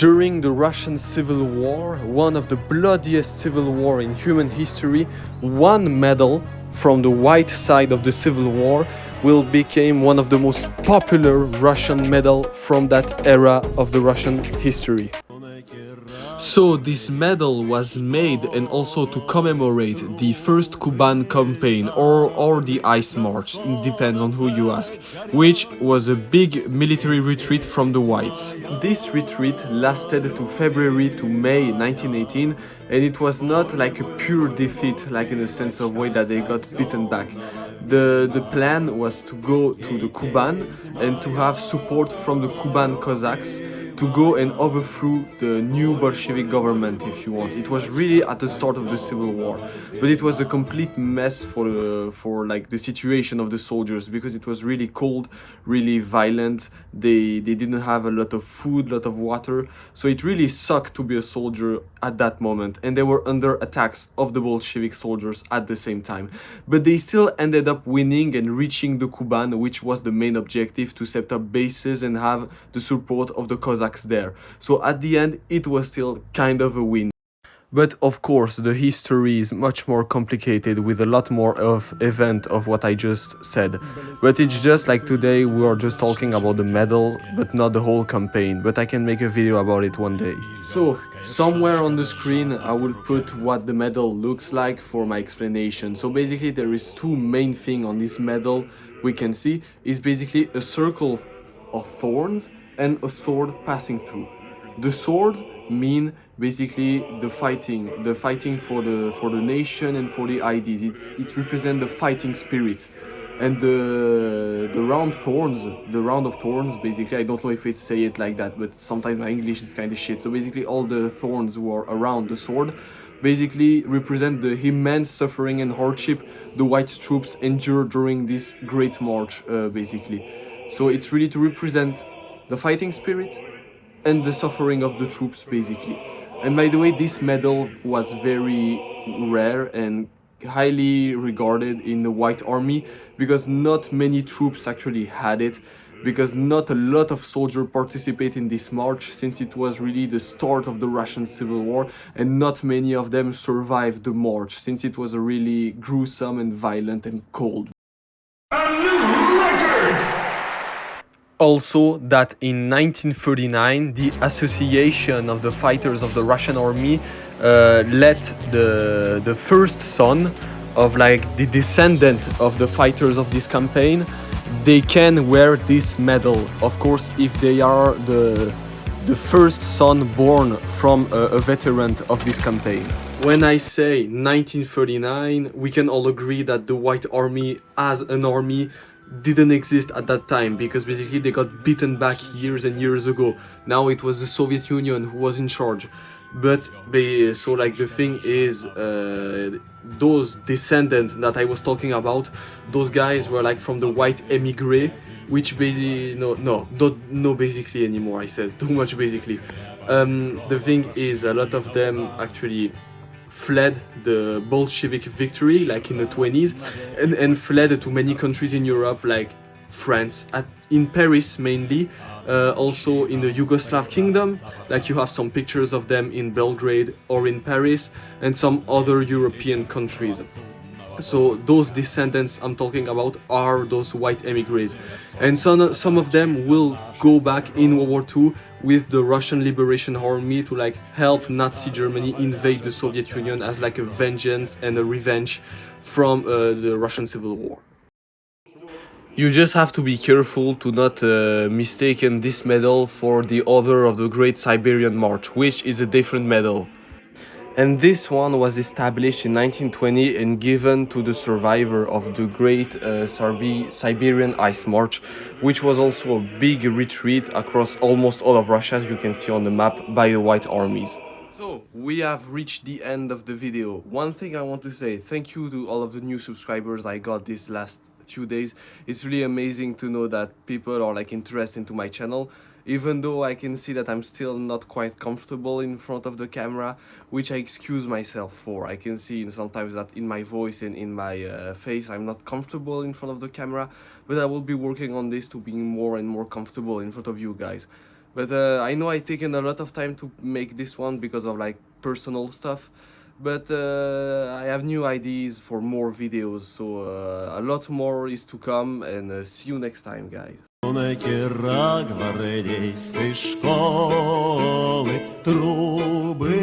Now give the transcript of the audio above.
During the Russian Civil War, one of the bloodiest civil war in human history, one medal from the white side of the civil war will become one of the most popular Russian medal from that era of the Russian history. So this medal was made and also to commemorate the first Kuban campaign or the Ice March, it depends on who you ask, which was a big military retreat from the Whites. This retreat lasted to February to May 1918, and it was not like a pure defeat, like in the sense of way that they got beaten back. The plan was to go to the Kuban and to have support from the Kuban Cossacks to go and overthrow the new Bolshevik government, if you want. It was really at the start of the Civil War, but it was a complete mess for like the situation of the soldiers, because it was really cold, really violent. They didn't have a lot of food, lot of water, so it really sucked to be a soldier at that moment, and they were under attacks of the Bolshevik soldiers at the same time. But they still ended up winning and reaching the Kuban, which was the main objective, to set up bases and have the support of the Cossacks there. So at the end, it was still kind of a win. But of course, the history is much more complicated with a lot more of event of what I just said. But it's just like today we are just talking about the medal, but not the whole campaign. But I can make a video about it one day. So, somewhere on the screen I will put what the medal looks like for my explanation. So basically there is two main things on this medal we can see. Is basically a circle of thorns and a sword passing through. The sword mean basically the fighting for the nation and for the ideas. It represents the fighting spirit. And the round of thorns, basically, I don't know if it say it like that, but sometimes my English is kind of shit. So basically all the thorns who are around the sword basically represent the immense suffering and hardship the white troops endure during this great march, basically. So it's really to represent the fighting spirit and the suffering of the troops, basically. And by the way, this medal was very rare and highly regarded in the White Army, because not many troops actually had it, because not a lot of soldiers participate in this march, since it was really the start of the Russian Civil War, and not many of them survived the march, since it was a really gruesome and violent and cold. Also, that in 1939, the Association of the Fighters of the Russian Army let the first son of like the descendant of the fighters of this campaign, they can wear this medal, of course, if they are the first son born from a veteran of this campaign. When I say 1939, we can all agree that the White Army as an army didn't exist at that time, because basically they got beaten back years and years ago. Now it was the Soviet Union who was in charge. But so like the thing is, those descendants that I was talking about, those guys were like from the white emigre, which basically no basically anymore, I said too much basically. The thing is, a lot of them actually fled the Bolshevik victory, like in the 20s, and fled to many countries in Europe, like France, in Paris mainly, also in the Yugoslav kingdom, like you have some pictures of them in Belgrade or in Paris, and some other European countries. So those descendants I'm talking about are those white emigres, and some of them will go back in World War II with the Russian Liberation Army to like help Nazi Germany invade the Soviet Union as like a vengeance and a revenge from the Russian Civil War. You just have to be careful to not mistake this medal for the other of the Great Siberian March, which is a different medal. And this one was established in 1920 and given to the survivor of the Great Siberian Ice March, which was also a big retreat across almost all of Russia, as you can see on the map, by the White Armies. So, we have reached the end of the video. One thing I want to say, thank you to all of the new subscribers I got this last few days. It's really amazing to know that people are like interested into my channel, even though I can see that I'm still not quite comfortable in front of the camera, which I excuse myself for. I can see sometimes that in my voice and in my face I'm not comfortable in front of the camera, but I will be working on this to being more and more comfortable in front of you guys. But I know I taken a lot of time to make this one because of like personal stuff. But I have new ideas for more videos, so a lot more is to come, and see you next time, guys. Гвардейської школи труби